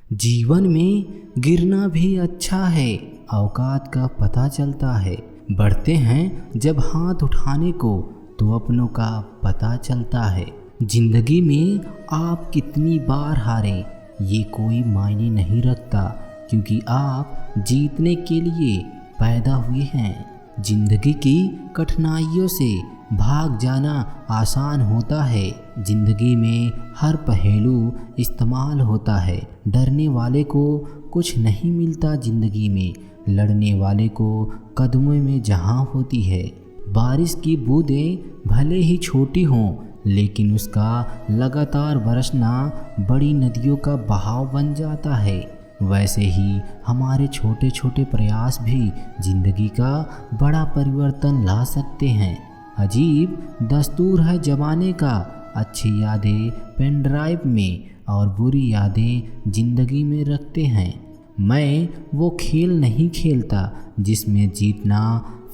जीवन में गिरना भी अच्छा है, औकात का पता चलता है। बढ़ते हैं जब हाथ उठाने को तो अपनों का पता चलता है। जिंदगी में आप कितनी बार हारे ये कोई मायने नहीं रखता, क्योंकि आप जीतने के लिए पैदा हुए हैं। जिंदगी की कठिनाइयों से भाग जाना आसान होता है। जिंदगी में हर पहलू इस्तेमाल होता है। डरने वाले को कुछ नहीं मिलता जिंदगी में, लड़ने वाले को कदमों में जहां होती है। बारिश की बूंदें भले ही छोटी हों, लेकिन उसका लगातार बरसना बड़ी नदियों का बहाव बन जाता है। वैसे ही हमारे छोटे छोटे प्रयास भी जिंदगी का बड़ा परिवर्तन ला सकते हैं। अजीब दस्तूर है जमाने का, अच्छी यादें पेन ड्राइव में और बुरी यादें जिंदगी में रखते हैं। मैं वो खेल नहीं खेलता जिसमें जीतना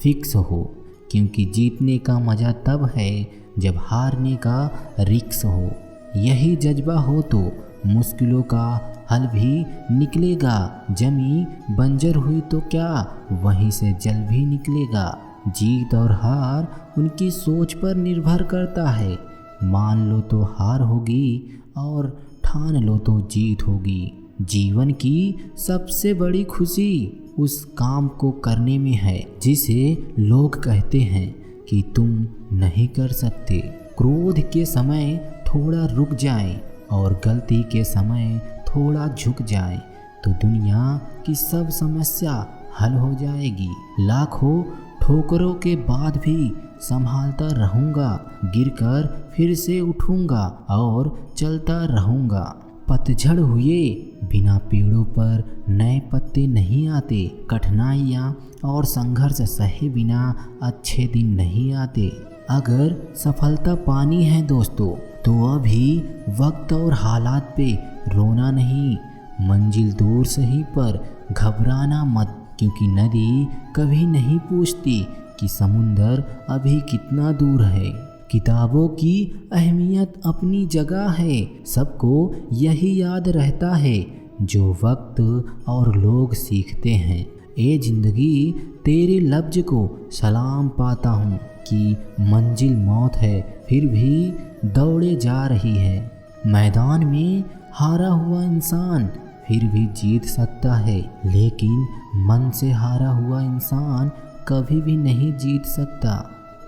फिक्स हो, क्योंकि जीतने का मज़ा तब है जब हारने का रिस्क हो। यही जज्बा हो तो मुश्किलों का हल भी निकलेगा। जमी बंजर हुई तो क्या, वहीं से जल भी निकलेगा। जीत और हार उनकी सोच पर निर्भर करता है। मान लो तो हार होगी और ठान लो तो जीत होगी। जीवन की सबसे बड़ी खुशी उस काम को करने में है जिसे लोग कहते हैं कि तुम नहीं कर सकते। क्रोध के समय थोड़ा रुक जाएं और गलती के समय थोड़ा झुक जाएं तो दुनिया की सब समस्या हल हो जाएगी। लाखों ठोकरों के बाद भी संभालता रहूँगा, गिरकर फिर से उठूँगा और चलता रहूँगा। पतझड़ हुए बिना पेड़ों पर नए पत्ते नहीं आते। कठिनाइयाँ और संघर्ष सहे बिना अच्छे दिन नहीं आते। अगर सफलता पानी है दोस्तों, तो अभी वक्त और हालात पे रोना नहीं। मंजिल दूर सही पर घबराना मत, क्योंकि नदी कभी नहीं पूछती कि समुंदर अभी कितना दूर है। किताबों की अहमियत अपनी जगह है, सबको यही याद रहता है जो वक्त और लोग सीखते हैं। ए जिंदगी तेरे लफ्ज को सलाम पाता हूँ कि मंजिल मौत है फिर भी दौड़े जा रही है। मैदान में हारा हुआ इंसान फिर भी जीत सकता है, लेकिन मन से हारा हुआ इंसान कभी भी नहीं जीत सकता।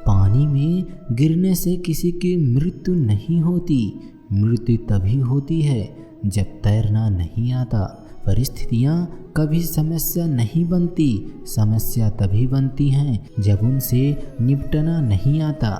पानी में गिरने से किसी की मृत्यु नहीं होती। मृत्यु तभी होती है जब तैरना नहीं आता। परिस्थितियाँ कभी समस्या नहीं बनती, समस्या तभी बनती हैं जब उनसे निपटना नहीं आता।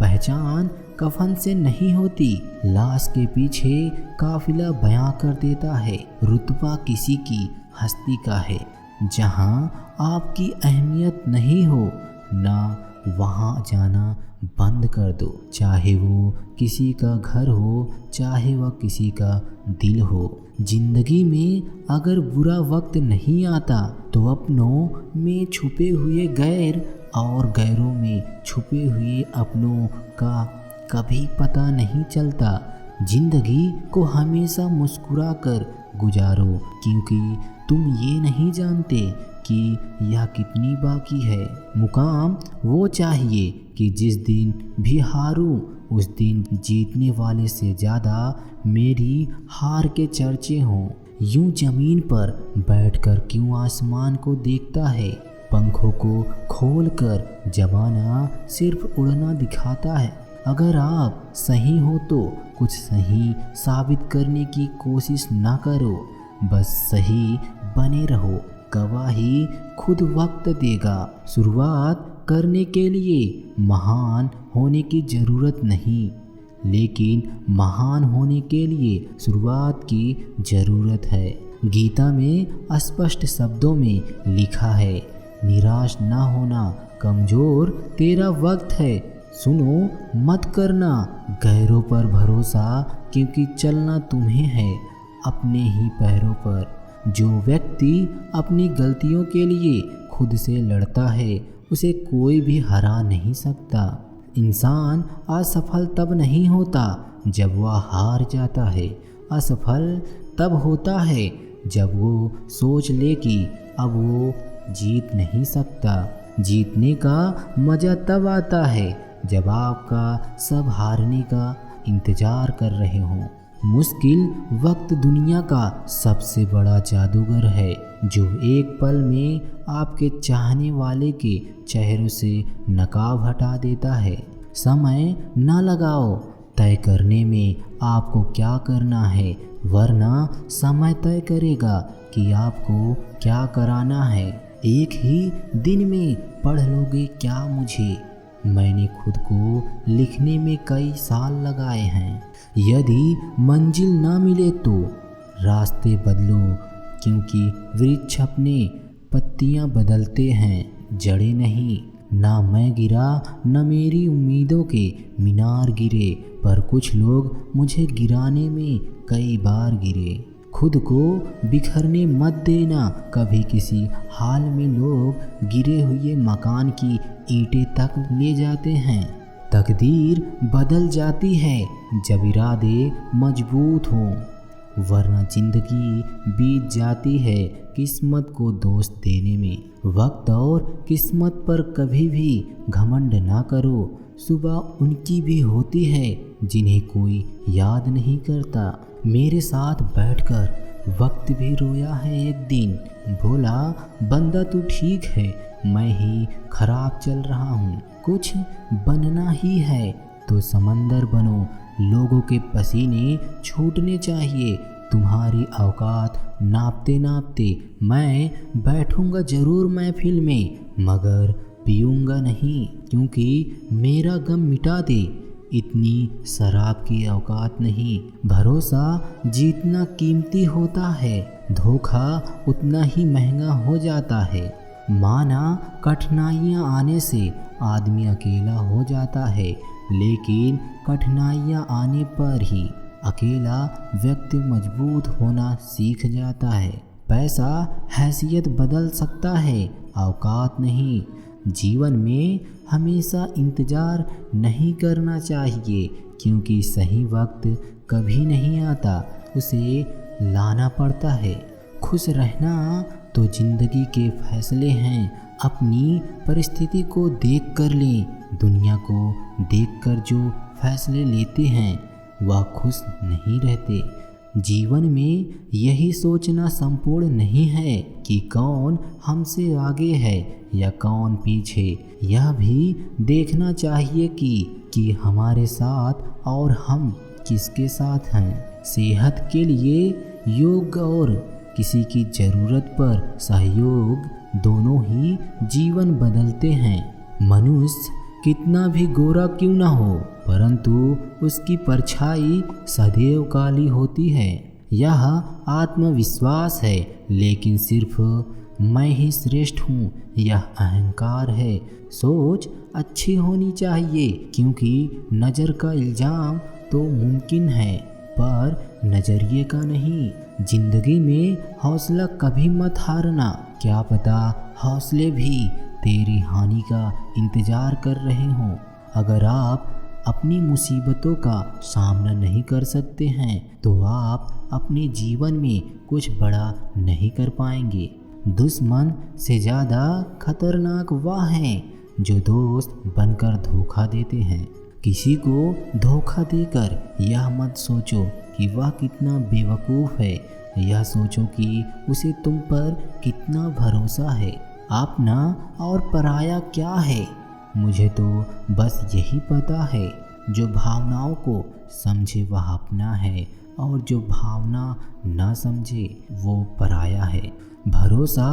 पहचान कफन से नहीं होती, लाश के पीछे काफिला बयां कर देता है। रुतबा किसी की हस्ती का है। जहाँ आपकी अहमियत नहीं हो ना, वहाँ जाना बंद कर दो। चाहे वो किसी का घर हो, चाहे वह किसी का दिल हो। जिंदगी में अगर बुरा वक्त नहीं आता तो अपनों में छुपे हुए गैर और गैरों में छुपे हुए अपनों का कभी पता नहीं चलता। जिंदगी को हमेशा मुस्कुरा कर गुजारो, क्योंकि तुम ये नहीं जानते कि यह कितनी बाकी है। मुकाम वो चाहिए कि जिस दिन भी हारूं उस दिन जीतने वाले से ज़्यादा मेरी हार के चर्चे हों। यूं जमीन पर बैठकर क्यों आसमान को देखता है। पंखों को खोलकर जमाना सिर्फ उड़ना दिखाता है। अगर आप सही हो तो कुछ सही साबित करने की कोशिश ना करो, बस सही बने रहो। गवाही खुद वक्त देगा। शुरुआत करने के लिए महान होने की ज़रूरत नहीं, लेकिन महान होने के लिए शुरुआत की ज़रूरत है। गीता में स्पष्ट शब्दों में लिखा है, निराश ना होना कमज़ोर तेरा वक्त है। सुनो मत करना गैरों पर भरोसा, क्योंकि चलना तुम्हें है अपने ही पैरों पर। जो व्यक्ति अपनी गलतियों के लिए खुद से लड़ता है उसे कोई भी हरा नहीं सकता। इंसान असफल तब नहीं होता जब वह हार जाता है। असफल तब होता है जब वो सोच ले कि अब वो जीत नहीं सकता। जीतने का मज़ा तब आता है जब आपका सब हारने का इंतज़ार कर रहे हों। मुश्किल वक्त दुनिया का सबसे बड़ा जादूगर है जो एक पल में आपके चाहने वाले के चेहरों से नकाब हटा देता है। समय न लगाओ तय करने में आपको क्या करना है, वरना समय तय करेगा कि आपको क्या कराना है। एक ही दिन में पढ़ लोगे क्या मुझे? मैंने खुद को लिखने में कई साल लगाए हैं। यदि मंजिल ना मिले तो रास्ते बदलो, क्योंकि वृक्ष अपने पत्तियां बदलते हैं, जड़ें नहीं। ना मैं गिरा न मेरी उम्मीदों के मीनार गिरे, पर कुछ लोग मुझे गिराने में कई बार गिरे। खुद को बिखरने मत देना कभी किसी हाल में। लोग गिरे हुए मकान की ईंटें तक ले जाते हैं। तकदीर बदल जाती है जब इरादे मजबूत हों, वरना जिंदगी बीत जाती है किस्मत को दोष देने में। वक्त और किस्मत पर कभी भी घमंड ना करो। सुबह उनकी भी होती है जिन्हें कोई याद नहीं करता। मेरे साथ बैठकर वक्त भी रोया है एक दिन, बोला बंदा तू ठीक है, मैं ही खराब चल रहा हूँ। कुछ बनना ही है तो समंदर बनो। लोगों के पसीने छूटने चाहिए। तुम्हारी औकात नापते नापते मैं बैठूंगा जरूर महफिल में, मगर पीऊंगा नहीं, क्योंकि मेरा गम मिटा दे इतनी शराब की औकात नहीं। भरोसा जितना कीमती होता है, धोखा उतना ही महंगा हो जाता है। माना कठिनाइयाँ आने से आदमी अकेला हो जाता है, लेकिन कठिनाइयाँ आने पर ही अकेला व्यक्ति मजबूत होना सीख जाता है। पैसा हैसियत बदल सकता है, औकात नहीं। जीवन में हमेशा इंतज़ार नहीं करना चाहिए, क्योंकि सही वक्त कभी नहीं आता, उसे लाना पड़ता है। खुश रहना तो ज़िंदगी के फैसले हैं। अपनी परिस्थिति को देख कर लें। दुनिया को देख कर जो फैसले लेते हैं वह खुश नहीं रहते। जीवन में यही सोचना संपूर्ण नहीं है कि कौन हमसे आगे है या कौन पीछे। यह भी देखना चाहिए कि हमारे साथ और हम किसके साथ हैं। सेहत के लिए योग और किसी की ज़रूरत पर सहयोग, दोनों ही जीवन बदलते हैं। मनुष्य कितना भी गोरा क्यों ना हो, परंतु उसकी परछाई सदैव काली होती है। यह आत्मविश्वास है, लेकिन सिर्फ मैं ही श्रेष्ठ हूँ यह अहंकार है। सोच अच्छी होनी चाहिए, क्योंकि नज़र का इल्ज़ाम तो मुमकिन है, पर नज़रिए का नहीं। जिंदगी में हौसला कभी मत हारना, क्या पता हौसले भी तेरी हानि का इंतज़ार कर रहे हों। अगर आप अपनी मुसीबतों का सामना नहीं कर सकते हैं तो आप अपने जीवन में कुछ बड़ा नहीं कर पाएंगे। दुश्मन से ज़्यादा खतरनाक वह हैं जो दोस्त बनकर धोखा देते हैं। किसी को धोखा देकर यह मत सोचो कि वह कितना बेवकूफ़ है, यह सोचो कि उसे तुम पर कितना भरोसा है। अपना और पराया क्या है, मुझे तो बस यही पता है। जो भावनाओं को समझे वह अपना है, और जो भावना ना समझे वो पराया है। भरोसा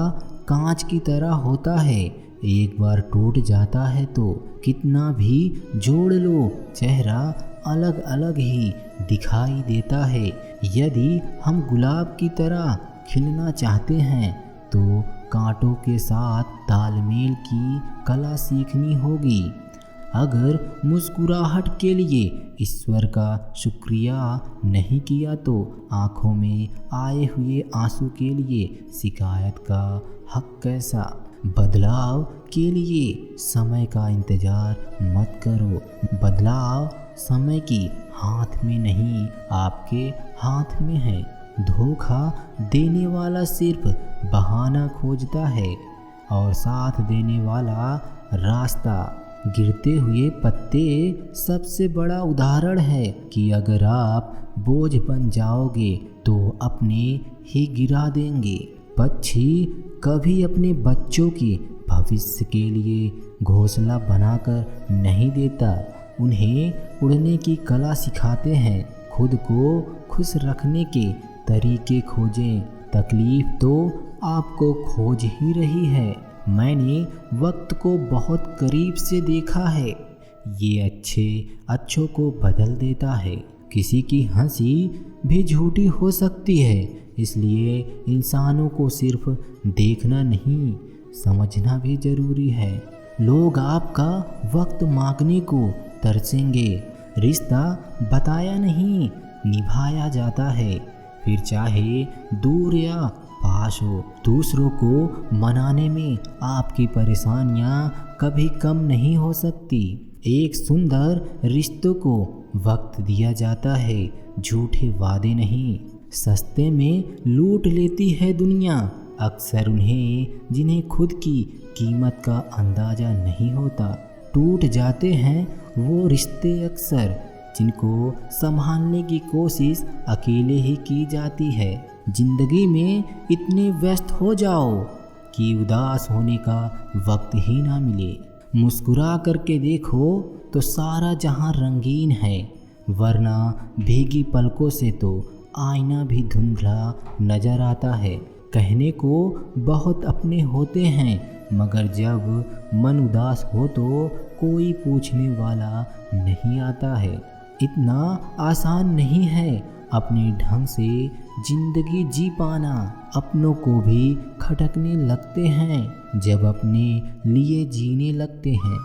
कांच की तरह होता है, एक बार टूट जाता है तो कितना भी जोड़ लो चेहरा अलग अलग ही दिखाई देता है। यदि हम गुलाब की तरह खिलना चाहते हैं तो कांटों के साथ तालमेल की कला सीखनी होगी। अगर मुस्कुराहट के लिए ईश्वर का शुक्रिया नहीं किया तो आँखों में आए हुए आंसू के लिए शिकायत का हक कैसा। बदलाव के लिए समय का इंतज़ार मत करो। बदलाव समय की हाथ में नहीं, आपके हाथ में है। धोखा देने वाला सिर्फ बहाना खोजता है और साथ देने वाला रास्ता। गिरते हुए पत्ते सबसे बड़ा उदाहरण है कि अगर आप बोझ बन जाओगे तो अपने ही गिरा देंगे। पक्षी कभी अपने बच्चों की भविष्य के लिए घोंसला बनाकर नहीं देता, उन्हें उड़ने की कला सिखाते हैं। खुद को खुश रखने के तरीके खोजें, तकलीफ तो आपको खोज ही रही है। मैंने वक्त को बहुत करीब से देखा है, ये अच्छों को बदल देता है। किसी की हंसी भी झूठी हो सकती है, इसलिए इंसानों को सिर्फ देखना नहीं समझना भी जरूरी है। लोग आपका वक्त मांगने को तरसेंगे, रिश्ता बताया नहीं निभाया जाता है, फिर चाहे दूर या पास हो। दूसरों को मनाने में आपकी परेशानियां कभी कम नहीं हो सकती। एक सुंदर रिश्तों को वक्त दिया जाता है, झूठे वादे नहीं। सस्ते में लूट लेती है दुनिया अक्सर उन्हें जिन्हें खुद की कीमत का अंदाज़ा नहीं होता। टूट जाते हैं वो रिश्ते अक्सर जिनको संभालने की कोशिश अकेले ही की जाती है। जिंदगी में इतने व्यस्त हो जाओ कि उदास होने का वक्त ही ना मिले। मुस्कुरा करके देखो तो सारा जहां रंगीन है, वरना भीगी पलकों से तो आईना भी धुंधला नजर आता है। कहने को बहुत अपने होते हैं, मगर जब मन उदास हो तो कोई पूछने वाला नहीं आता है। इतना आसान नहीं है अपने ढंग से जिंदगी जी पाना। अपनों को भी खटकने लगते हैं जब अपने लिए जीने लगते हैं।